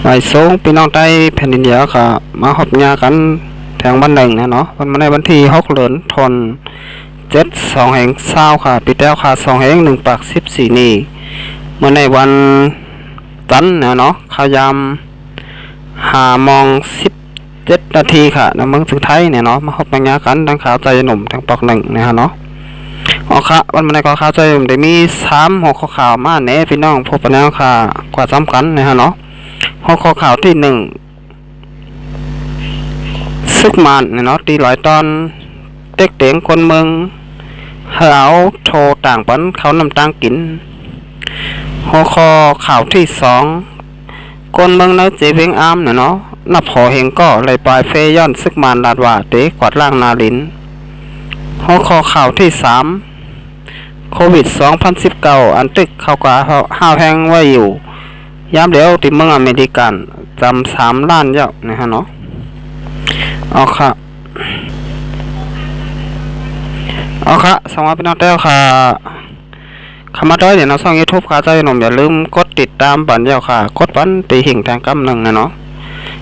ไว้สูงพี่น้องใต้แผ่นดินเดียวค่ะมาหอบงากันแทงบ้านหนึ่งนะเนาะวันในวันที่6 เดือนธันวาคม7/20ค่ะปีแต้วค่ะ2/1/14นี่เมื่อในวันจันทร์นะเนาะข่าวยาม5:17 นาทีค่ะในเมืองสุดท้ายเนี่ยเนาะมาหอบงากันทั้งขาวใจหนุ่มทั้งปอกหนึ่งนะฮะเนาะอ๋อค่ะวันในก็ข่าวใจหนุ่มได้มี3 หัวข้อข่าวมาแน่พี่น้องพบกันแล้วค่ะกว่าสำคัญนะฮะเนาะหัวข้อข่าวที่ซึกมันเนาะตี100 ตอนเต็กเตียงคนเมืองเฮาโทรต่างปันเขานำตังกินหัวข้อข่าวที่คนเมืองเนื้อเจเวงอามเนาะนับหอเฮงก็เลยปลายเฟย้อนซึกมันลาดว่าเตะกวาดล่างนาลินหัวข้อข่าวที่โควิด2019อันตึกเข้ากว่าห้าวแห้งไว้อยู่ยามเดียวที่เมืองอเมริกันจำ3 ล้านเยอะนะฮะเนาะเอาค่ะสวัสดีพี่น้องเต้าค่ะคำมาด้วยเดี๋ยวเราส่อง YouTube ค่ะใจหนุ่มอย่าลืมกดติดตามปันเยาค่ะกดปันตีหิ่งแทงกำหนึ่งนะเนาะ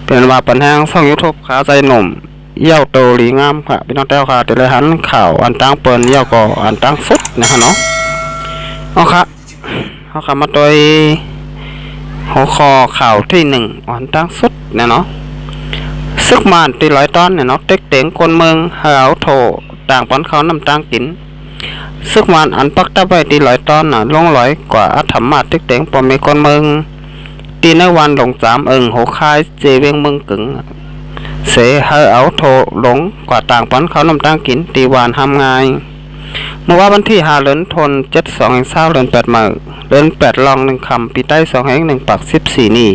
เป็นว่าปันแห้งส่อง YouTube ค่ะใจหนุ่มเย้าโตหลีงามค่ะพี่น้องเต้าค่ะเดี๋ยวเลยหันข่าวอันตั้งเปิลเย้าก็อันตั้งฟุตนะฮะเนาะเอาค่ะมาด้วยหัวข้อข่าวที่อันตั้งสุดเนี่ยเนาะซึกมันตี100 ตอนเนี่ยเนาะเต็กเต็งคนเมืองเฮาโถต่างปันเขานำตังกินซึกมันอันปักตะไว้ตี100 ตอนน่ะลง100 กว่าธรรมะเต็กเต็งปอมีคนเมืองตีในวันหลงจามหัวคายเจเวงเมืองกึ่งเสเฮาโถหลงกว่าต่างปันเขานำตังกินตีวานทำงานเมื่อวันที่5 เดือนธันวาคม7/20เดือน8 มื้อเดือน8 ลอง1 คำปีใต้2/1/14นี่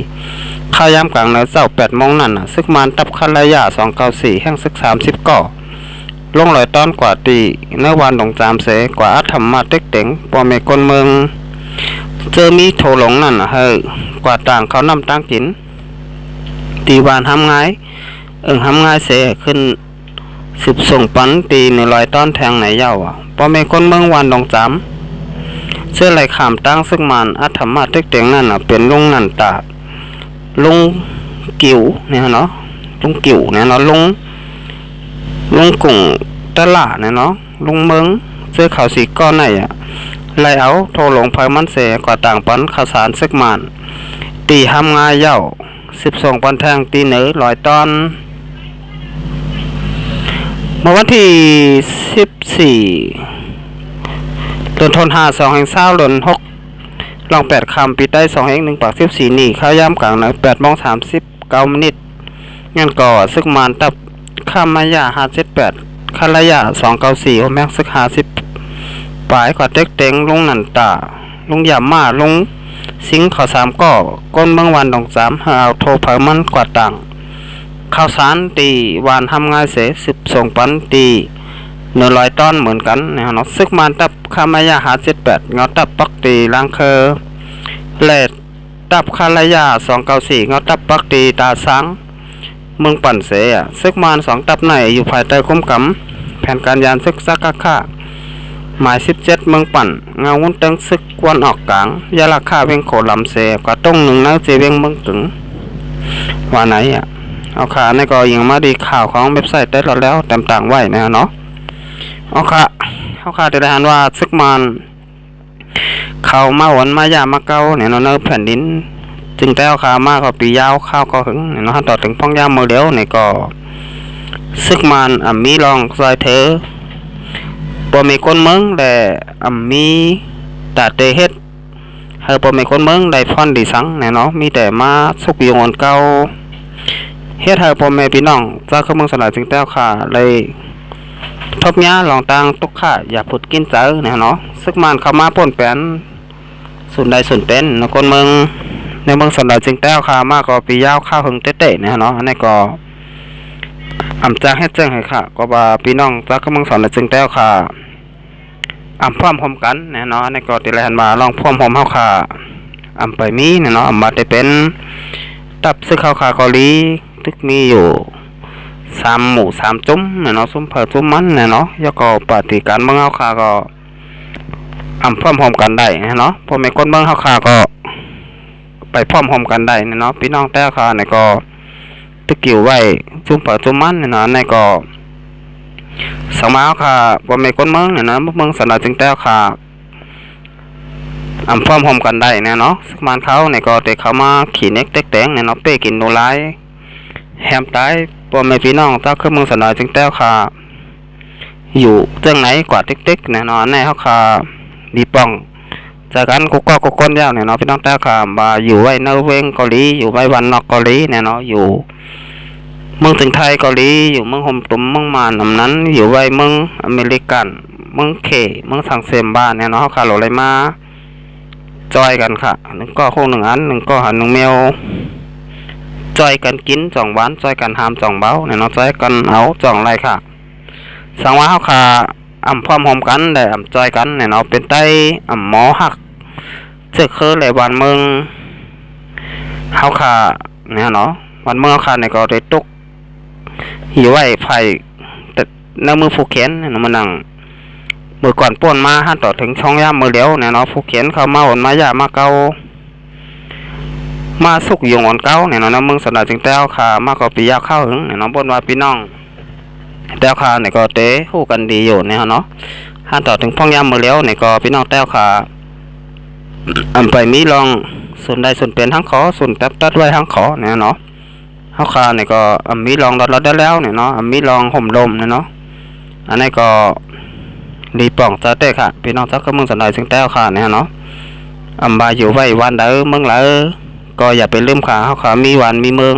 ข้าวยามกลางเนื้อเจ้า8 โมงนั่นซึกมันตับคันระยะ294แห่งซึก30 ก่อลง100 ตอนกว่าตีเนื้อวันหลงจามเสกว่าธรรมะเต็กเต็งปอเมคนเมืองเจอมีโถหลงนั่นเฮ้กว่าต่างเขานำตั้งกินตีวานทำง่ายทำง่ายเสขึ้น10 ส่งปันตี100 ตอนแทงไหนเย้าปอเมคนเมืองวันหลงจามเสื้อไหลขามตั้งซึกมันธรรมะเต็กเต็งนั่นเป็นลุงนั่นตาลุงกิ่วเนี่ยเนาะลุงกิ่วเนี่ยเนาะลุงกุ่งตลาดเนี่ยเนาะลุงเมืองเสื้อขาวสีก้อนไหนไล่เอาโทรลงไฟมันเสกว่าต่างปันข้าวสารซึกมันตีทำงานเย้า12 ปันแทงตีเหนือ100 ตอนเมื่อวันที่14 เดือนธันวาคม2/20เดือน6ลอง8 คำปีใต้2/1/14นี่ข้าวยามกลางนะ8:39 งั้นก็ซึกมันตับข้ามมายา578คันระยะ294โอแม็กซึก50ปลายกว่าเต็กเต็งลุงนันตาลุงยามมาลุงสิงข้าว3ก่อก้นเมืองวันดง3หาโทรเผามันกว่าต่างข้าวสารตีวานทำง่ายเส10 ส่งปันตี100 ตอนเหมือนกันนะเนาะซึกมันตับข้ามายา578เงาตับปักตีล้างเคอเลดตับคันระยะ294เงาตับปักตีตาสังเมืองปั่นเสซึกมัน2 ตับไหนอยู่ภายใต้คุ้มกำแผนการยานซึกซักค่าหมาย17เมืองปั่นเงาวุ้นเติงซึกกวนออกกลางยาราคาเวงโขลำเสกว่าต้อง1 นักเจเวงเมืองตึงว่าไหนเอาขาในก็ยังมาดีข่าวของเว็บไซต์ได้แล้วเต็มต่างไว้นะเนาะเอาขาจะได้หันว่าซึกมันเข้ามาหวนมายามาเก้าเนี่ยเนาะแผ่นดินจึงแต่เอาขามากกว่าปียาวข้าวก็หึงเนี่ยเนาะต่อถึงพ่องยามมือเดียวเนี่ยก็ซึกมันมีรองซอยเธอปอมีคนเมืองแต่มีตาเตเฮ็ดเฮอปอมีคนเมืองได้ฟอนดีสังเนี่ยเนาะมีแต่มาสุกยงอนเก่าเฮ็ดให้ปอมีพี่น้องจากเมืองสลายจึงแต่เอาขาเลยทบยาลองตังตุกข่าอย่าผุดกินเจอเนี่ยเนาะซึกมันเข้ามาป่นแปนส่วนใดส่วนเป็นนะคนเมืองในเมืองสนามจึงแต้วข่าวมากก็ปียาวข้าวหึงเตะๆนะเนาะอันนี้ก็จากให้แจ้งให้ค่ะก็ว่าพี่น้องจากเมืองสนามจึงแต้วค่ะพร้อมพร้อมกันนะเนาะอันนี้ก็ติแลนมาลองพร้อมเฮาค่ะไปมีนะเนาะมาได้เป็นตับซึกข้าวขาเกาหลีตึกมีอยู่3 หมู่ 3 จุ้มนะเนาะซุ้มเผาจุ้มมันนะเนาะแล้วก็ปฏิการเมืองเฮาค่ะก็พร้อมกันได้นะเนาะพอมีคนเมืองเฮาค่ะก็ ไปพร้อมๆกันได้เนาะพี่น้องแต่ค่ะในก็ตะกิ้วไว้จุ่มเปิดจุ่มมันเนาะในก็สมาค่ะบ่แม่นคนเมืองนะเมืองสนจึงแต่ค่ะพร้อมๆกันได้เนาะสักมันเขาในก็แต่เขามาขี่เน็กเต็กแตงเนาะเป้กินโนไลแฮมตายบ่แม่พี่น้องถ้าคือเมืองสนจึงแต่ค่ะอยู่เรื่องไหนกว่าติ๊กๆเนาะในเฮาค่ะดีป้องจากกันกูก็ก้นยาวเนาะพี่น้องแต่ค่ะมาอยู่ไว้นอร์เวย์เกาหลีอยู่ไว้วันนอกเกาหลีเนาะอยู่เมืองถึงไทยเกาหลีอยู่เมืองโฮมตุ่มเมืองมานำนั้นอยู่ไว้เมืองอเมริกันเมืองเคเมืองสังเซมบ้านเนาะค่ะโหลเลยมาจอยกันค่ะหนึ่งก็โค้งหนึ่งอันหนึ่งก็หันหนึ่งแมวจอยกันกินจ่องหวานจอยกันหามจ่องเบาเนาะจอยกันเอาจ่องไรค่ะสังว่าเขาค่ะพร้อมกันแต่จอยกันเนาะเป็นไต้หมอหักเจอคือเลยวันเมืองเขาค่ะเนี่ยเนาะวันเมืองค่ะในก็ได้ตุกอยู่ไว้ไฟแต่ในมือผูกแขนเนี่ยมันนั่งมือก่อนป่นมาหันต่อถึงช่องย่ามมือเลี้ยวเนี่ยเนาะผูกแขนเขามาอ่อนมาหยามาเกามาสุกยงอ่อนเก้าเนี่ยเนาะเมืองสนาจึงแต้วค่ะมาก็ปียาเข้าถึงเนี่ยเนาะบนว่าพี่น้องแต้วค่ะเนี่ยก็เตะคู่กันดีอยู่เนี่ยเนาะหันต่อถึงพ่องย่ามมือเลี้ยวเนี่ยก็พี่น้องแต้วค่ะไปมีลองส่วนใดส่วนเป็นทั้งขอส่วนตัดไว้ทั้งขอเนี่ยเนาะเฮาคาเนี่ยก็มีลองดอดได้แล้วเนี่ยเนาะมีลองห่มลมเนี่ยเนาะอันนี้ก็ดีป่องจะเตะค่ะพี่น้องสักก็เมืองสันดอยซึ่งแต้วค่ะเนี่ยเนาะบาอยู่ไว้วันเด้อเมืองละก็อย่าไปลืมค่ะเฮาคามีวันมีเมือง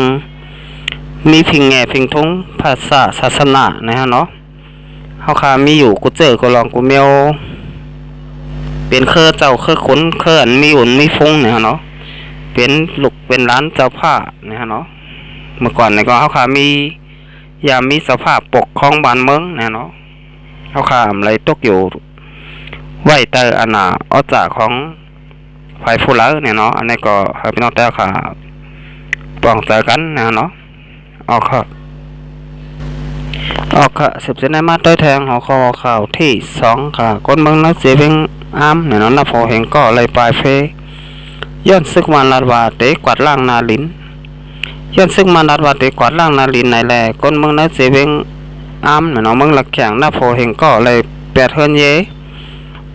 มีพิงแง่พิงทงภาษาศาสนานะฮะเนาะเฮาคามีอยู่กูเจอกูลองกูเมียวเป็นเครือเจ้าเครือขุนเครือมีอุ่นมีฟงเนี่ยเนาะเป็นลูกเป็นร้านเจ้าผ้าเนี่ยเนาะเมื่อก่อนเนี่ยก็เขาขามียามมีสภาพปกครองบ้านเมืองเนี่ยเนาะเขาขาอะไรตกอยู่ไหวแต่อันน่ะอจากของฝ่ายผู้เล่เนี่ยเนาะอันนี้ก็ให้พี่น้องแต่ขาป้องใจกันเนี่ยเนาะออกค่ะสืบเส้นได้มาต้อยแทงหัวคอข่าวที่2ค่ะคนเมืองนักเสียเพียงเนี่ยเนาะนับพอเห็นก็เลยปลายเฟย้อนซึกมันลาดว่าเตะกวาดล่างนาลินย้อนซึกมันลาดว่าเตะกวาดล่างนาลินในแหล่คนเมืองนักเสียเพียงเนี่ยเนาะเมืองหลักแข่งนับพอเห็นก็เลยแปดเฮือนเย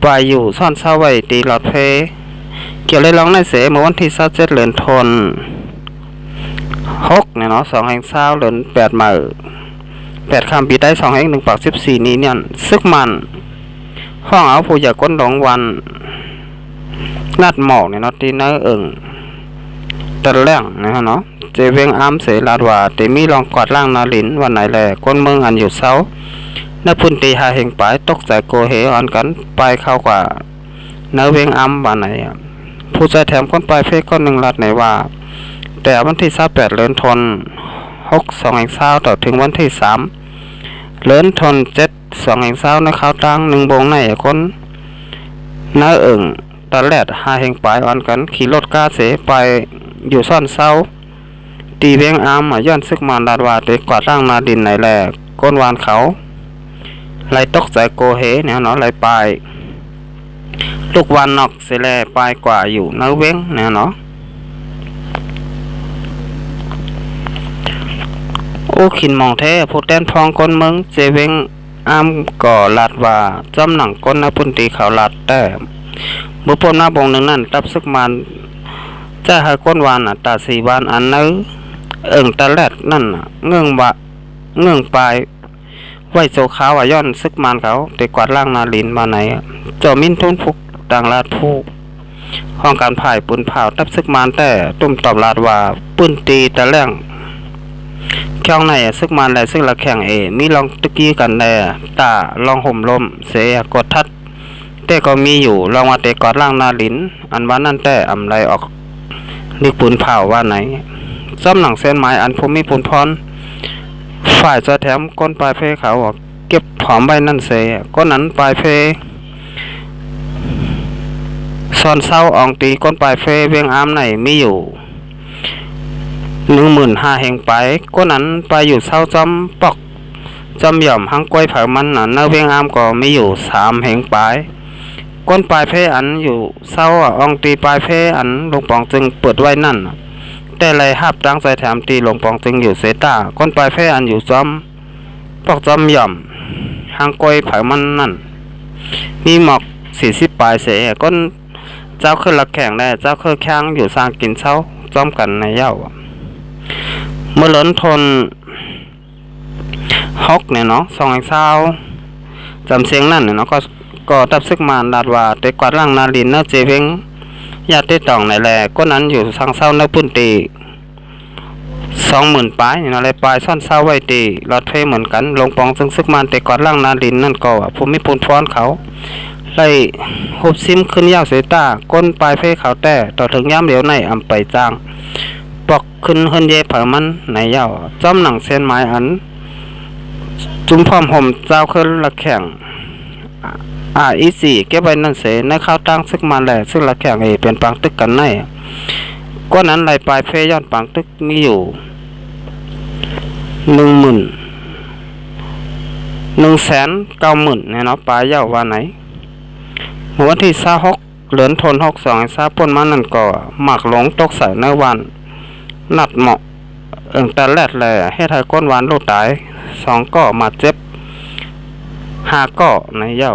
ปลายอยู่ซ่อนเศร้าไว้ตีหลอดเพเกี่ยวเลยร้องในเสเมื่อวันที่27เดือนธันวาคมเนี่ยเนาะ2แห่ง20เดือน8มื้อ8ค่ำปีใต้2แห่ง1ปาก14นี้เนี่ยซึกมันห้องเอาผู้อยากก้นหลงวันนัดหมอกเนี่ยเนาะที่เนื้อตะแรงนะฮะเนาะเจเวงเสลาดว่าแต่มีลองกอดล่างนาลินวันไหนแหละก้นเมืองอันอยู่เสาในพื้นที่หาแห่งปลายตกใจโกเหอ่อนกันไปเข้ากว่าเนื้อเวงวันไหนผู้ใจแถมคนไปเฟซก้อนหนึ่งลัดไหนว่าแต่วันที่28เดือนธันวาคม2แห่ง20ต่อถึงวันที่3เดือนธันวาคม2แห่ง20ในข่าวตั้ง1บงในคนเนื้อตอนแรกหาแห่งปลายอ่อนกันขี่รถกาเสไปอยู่ซ่อนเศร้าตีเวียงย้อนซึกมันดาดว่าเตะกวาดร่างนาดินไหนแหลกก้นวานเขาไหลตกใจโกเฮเนี่ยเนาะไหลปลายลูกวานนอกเสแลปลายกว่าอยู่เนื้อเว้งเนี่ยเนาะโอ้ขินมองแท้ผู้แต้นพองก้นเมืองเจเวงก่อลาดว่าจำหนังก้นนาปุ่นตีเขาลาดแต่เมื่อปนหน้าบงหนึ่งนั่นตับซึกมันจะให้ก้นวานตาสีวานอันเนื้อตาแรดนั่นเงื่องปลายไหวโซขาวย้อนซึกมันเขาแต่กวาดล่างนาลินมาไหนเจ้ามินทุนพุกต่างลาดผู้ห้องการผ่ายปืนเผาตับซึกมันแต่ตุ้มตอบลาดว่าปืนตีตะแรงแข้งในซึกมันและซึกละแข่งมีลองตะกี้กันแน่ตาลองห่มลมเสียกดทัดแต่ก็มีอยู่ลองมาเตะกอดล่างนาลินอันว่านั่นแต่ไรออกนึกปืนเผาว่าไหนซ้ำหนังเส้นไม้อันภูมิปูนพรฝ่ายจะแถมก้นปลายเพเขาเก็บผอมใบนั่นเสยก้นนั้นปลายเพซ่อนเศร้าอองตีก้นปลายเพเวียงไหนมีอยู่15,000แห่งไปก้นนั้นไปอยู่เศร้าจำปอกจำหย่อมหังกล้วยเผามันเนื้อเวียงก็มีอยู่3แห่งไป ก้นปลายเพอันอยู่เศร้าอองตีปลายเพอันหลวงปองจึงเปิดไว้นั่นแต่ไรหับตั้งใจแถมตีหลวงปองจึงอยู่เสตาก้นปลายเพอันอยู่จอมปอกจอมหย่อมหางกอยไผมันนั่นมีหมอก40ปลายเสก้นเจ้าขึ้นละแข่งได้เจ้าขึ้นแข้งอยู่สร้างกินเช้าจอมกันในเย้าเมื่อล้นทนฮอกเนี่ยเนาะ2 เศร้าจำเสียงนั่นเนี่ยเนาะก็ตับซึกมานลาดว่าแต่กวาดล่างนาลินเนาะเจเวงญาติต่องในแลก็นั้นอยู่ทางเศร้าเนาะพื้นตี20,000ปลายเนี่ยเนาะอะไรปลายซ่อนเศร้าไว้ตีรถเฟเหมือนกันลงปองซึ่งซึกมานแต่กวาดล่างนาลินนั่นก็ภูมิพลพรเขาไล่หุบซิมขึ้นยาวเสตาก้นปลายเฟเขาแต่ต่อถึงย่ำเดียวในอำไปจ้างปอกขึ้นเฮินเย่เผามันในเย้าจ้อมหนังเส้นไม้อันจุ่มพร้อมห่มเจ้าขึ้นละแข่งอีสี่เก็บไว้นั่นเสในข้าวตั้งซึกมาแหล่ซึ่งละแข่งเป็นปังตึกกันในก้อนนั้นไหลปลายเฟย้อนปังตึกมีอยู่1,190,000เนี่ยเนาะปลายเย้าว่าไหนวันที่26เดือนธันวาคม62ซาป่นมานั่นก็หมักหลงตกใส่ในวันนัดเหมาะแต่แรดแหล่ให้ไทยก้นหวานโลดตาย2ก็มาเจ็บ5ก็ในเย้า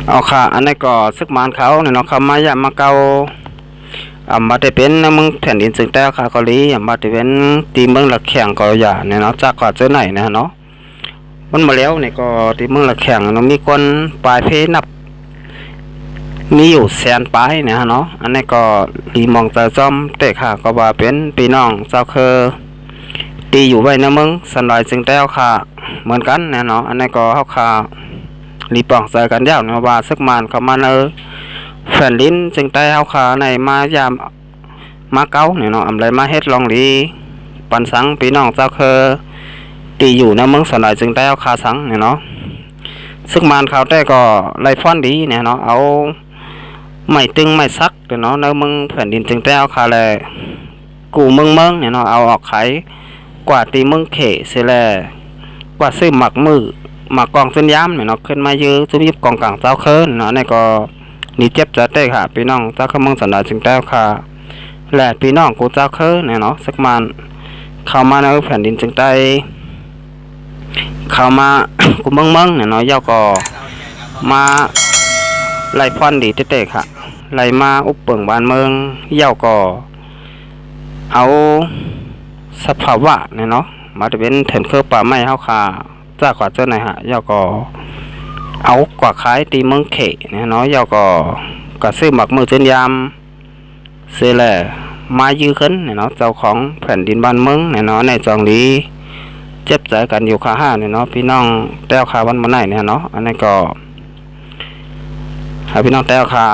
เอาค่ะอันนี้ก็ซึกมานเขาเนี่ยเนาะเขามาอย่ามาเกามาได้เป็นมึงแผ่นดินซึ่งแต่ค่ะเกาหลีมาได้เป็นตีเมืองละแข่งก็อย่าเนี่ยเนาะจากกว่าเจอไหนนะเนาะมันมาแล้วเนี่ยก็ตีเมืองละแข่งเนาะมีคนปลายเพนับมีอยู่100,000ปลายเนี่ยเนาะอันนี้ก็รีมองจะจอมเตะค่ะก็ว่าเป็นพี่น้องเจ้าคือตีอยู่ไว้นะมึงสันลอยซึ่งแต่ค่ะเหมือนกันเนี่ยเนาะอันนี้ก็เฮาค่ะรีปองใส่กันยาวเนาะว่าซึกมานเข้ามาแผ่นลิ้นจึงได้เฮาขาในมายามมาเก้าเนี่ยเนาะอำไรมาเฮ็ดลองดีปันสังพี่น้องเจ้าเคอตีอยู่ในเมืองสนายจึงได้เฮาขาสังเนี่ยเนาะซึกมานเขาได้ก็ไล่ฟ้อนดีเนี่ยเนาะเอาไม่ตึงไม่ซักเนาะในเมืองแผ่นดินจึงได้เฮาขาแลกูเมืองเนี่ยเนาะเอาออกขายกว่าตีเมืองเขเสียแลกว่าซื้อหมักมือหมักกองเส้นย้ำเนี่ยเนาะขึ้นมาเยอะจะมีกองกลางเจ้าเคินเนาะนี่ก็นี่เจ็บจะได้ค่ะพี่น้องเจ้าขมึงสันดาจึงได้ค่ะแหละพี่น้องกูเจ้าเคินเนี่ยเนาะสักมันเข้ามาในแผ่นดินจึงได้เข้ามา กูเมืองเนี่ยเนาะย่อก็มาไล่พรดีเตะค่ะไล่มาอุปเปิงบ้านเมืองย่อก็เอาสภาวะเนี่ยเนาะมาจะเป็นเถินเครือป่าไม้เฮาค่ะจากกว่าเจ้าไหนฮะย่อก็เอากว่าขายตีเมืองเขเนี่ยเนาะย่อก็ซื้อหมักมือเจนยามเสียแหละมายื้อขึ้นเนี่ยเนาะเจ้าของแผ่นดินบ้านเมืองเนี่ยเนาะในจองลีเจ็บใจกันอยู่ขาห้าเนี่ยเนาะพี่น้องแต้วขาวันมาไหนเนี่ยเนาะอันนี้ก็ให้พี่น้องแต้วขา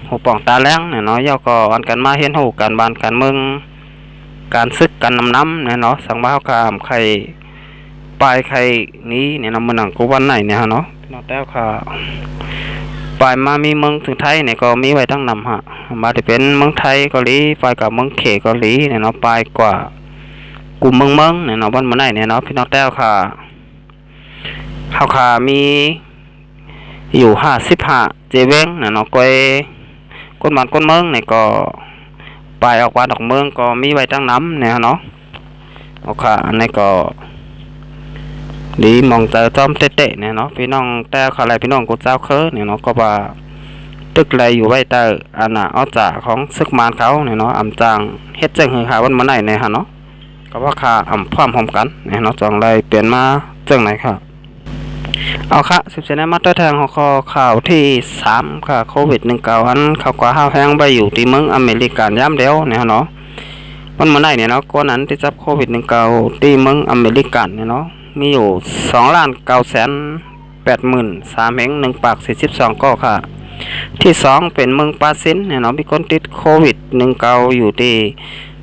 หูป่องตาแรงเนี่ยเนาะย่อก็อันกันมาเห็นหูการบ้านการเมืองการซึกกันน้ำเนี่ยเนาะสังบ้าขามใครปลายใครนี้เนี่ยนะมันหนังกูวันไหนเนี่ยฮะเนาะพี่น้องแต้วค่ะปลายมามีเมืองถึงไทยเนี่ยก็มีไว้ทั้งนำฮะมาที่เป็นเมืองไทยเกาหลีปลายกับเมืองเขเกาหลีเนี่ยเนาะปลายกว่ากลุ่มเมืองเนี่ยเนาะวันมาไหนเนี่ยเนาะพี่น้องแต้วค่ะเฮาค่ะมีอยู่55เจเวงเนี่ยเนาะก้นบ้านก้นเมืองเนี่ยก็ปลายออกว่าดอกเมืองก็มีไว้ทั้งน้ำเนี่ยเนาะเอาค่ะอันนี้ก็ดีมองเจอจอมเตะเนี่ยเนาะพี่น้องแต่เขาอะไรพี่น้องกูเจ้าเคอเนี่ยเนาะก็ว่าตึกไรอยู่ไว้แต่อันน่ะเอาจ่าของซึกมานเขาเนี่ยเนาะอำจางเฮ็ดจังหือหาวันมาไหนเนี่ยฮะเนาะก็ว่าค่าอำพร้อมพร้อมกันเนี่ยเนาะจังไรเปลี่ยนมาจังไหนค่ะเอาค่ะ10เซนมาตัวแทงของข่าวที่3ค่ะโควิด19อันเขากว่าห้าวแห้งไปอยู่ที่เมืองอเมริกันย่ำเดียวเนี่ยเนาะวันมาไหนเนี่ยเนาะก่อนนั้นที่จับโควิด19ที่เมืองอเมริกันเนี่ยเนาะมีอยู่2,983,142ปาก42ก็ค่ะที่2เป็นเมืองปาซินเนี่ยเนาะมีคนติดโควิด19อยู่ที่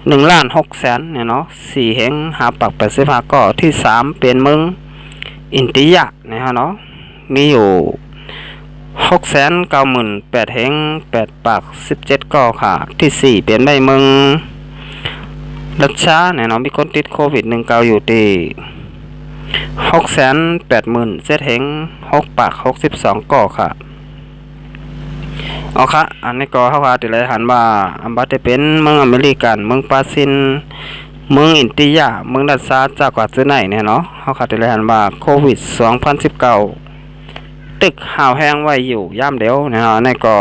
1,600,000เนี่ยเนาะ4แห่ง5ปาก85ก็ที่3เป็นเมืองอินเดียนะฮะเนาะมีอยู่698,000แห่ง8ปาก17ก็ค่ะที่4เป็นเมืองรัสเซียเนี่ยเนาะมีคนติดโควิด19อยู่ที่ 680,000เศษเหง6ปาก62ก่อค่ะเอาค่ะอันนี้ก็เขาว่าติเลยหันว่าอันบัดจะเป็นเมืองอเมริกันเมืองบราซิลเมืองอินเดียเมืองรัสเซียจากกว่าซื้อไหนเนี่ยเนาะเขาค่ะติเลยหันว่าโควิด2019ตึกห่าวแห้งไว้อยู่ย่ามเดียวเนี่ยเนาะนี่ก็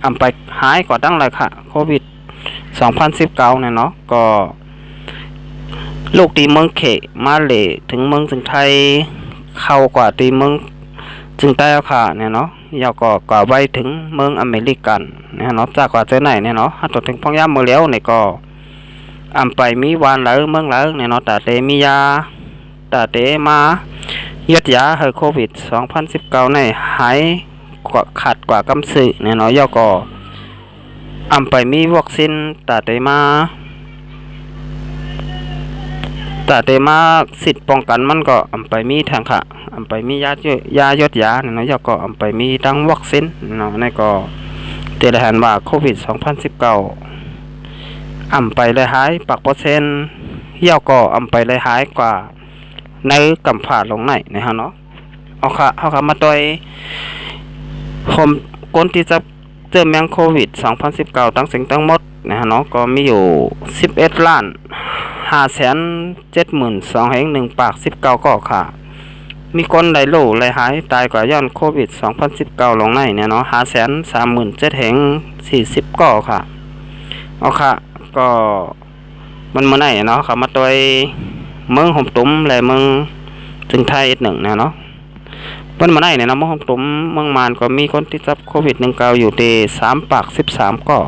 อำไปหายกว่าตั้งเลยค่ะโควิด2019เนี่ยเนาะก็ลูกตีเมืองเขมาเลถึงเมืองถึงไทยเข้ากว่าตีเมืองจึงใต้ค่ะเนี่ยเนาะยาวก็กว่าไว้ถึงเมืองอเมริกันเนี่ยเนาะจากกว่าเจอไหนเนี่ยเนาะถ้าตัวถึงพ่อย่ำมือเลี้ยวเนี่ยก็อำไปมีวานหรือเมืองหรือเนี่ยเนาะแต่เตมียาแต่เตมายัดยาให้โควิด2019ในหายกว่าขาดกว่ากำสือเนี่ยเนาะยาวก็อำไปมีวัคซีนแต่เตมาสิทธิ์ป้องกันมันก็อำไปมีทางค่ะอำไปมียายดยาเนาะยาก็อำไปมีทั้งวัคซีนเนาะนี่ก็เตือนหันว่าโควิด2019อำไปเลยหายปักเปอร์เซ็นต์ยาก็อำไปเลยหายกว่าในกำผาลงไหนนะฮะเนาะเอาค่ะมาต่อยผมคนที่จะเจอแมงโควิด2019ตั้งสิ่งตั้งหมดนะฮะเนาะก็มีอยู่11ล้าน572,100ปาก19ก่อค่ะมีคนไหลโลไหลหายตายกว่าย้อนโควิด2019ลงในเนี่ยเนาะ537,40ก่อค่ะเอาค่ะก็มันมาไหนเนาะค่ะมาตัวเมืองห่มตุ้มและเมืองถึงไทยอีกหนึ่งนะเนาะมันมาไหนเนี่ยเนาะเมืองห่มตุ้มเมืองมานก็มีคนที่จับโควิด19อยู่ที่3ปาก13ก่อ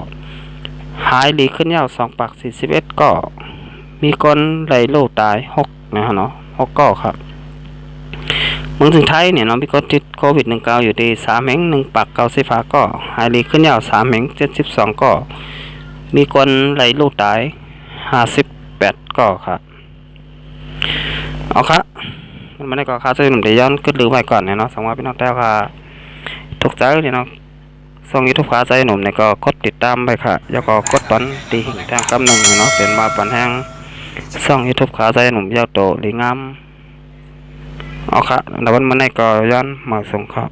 หายดีขึ้นยาว2ปาก41ก่อมีคนไหลโลตาย6นะฮะเนาะ6ก่อครับเมืองถึงไทยเนี่ยเนาะมีคนติดโควิด19อยู่ที่3แห่ง1ปาก95ก่อหายดีขึ้นยาว3แห่ง72ก่อมีคนไหลโลตาย58ก่อครับเอาครับมันไม่ได้ก่อค่าซื้อหนุ่มเดียย้อนขึ้นหรือไว้ก่อนเนี่ยเนาะสมมติพี่น้องแต้วค่ะถูกใจเนี่ยเนาะส่งยูทูบขาใจหนุ่มเนี่ยก็กดติดตามไปค่ะแล้วก็กดปันตีหิ่งแทงกำหนึ่งเนาะเป็นมาปันแห้งส่องยูทูบขาใจหนุ่มยาวโตหรืองามเอาค่ะแล้ววันนี้ก็ย้อนมาส่งครับ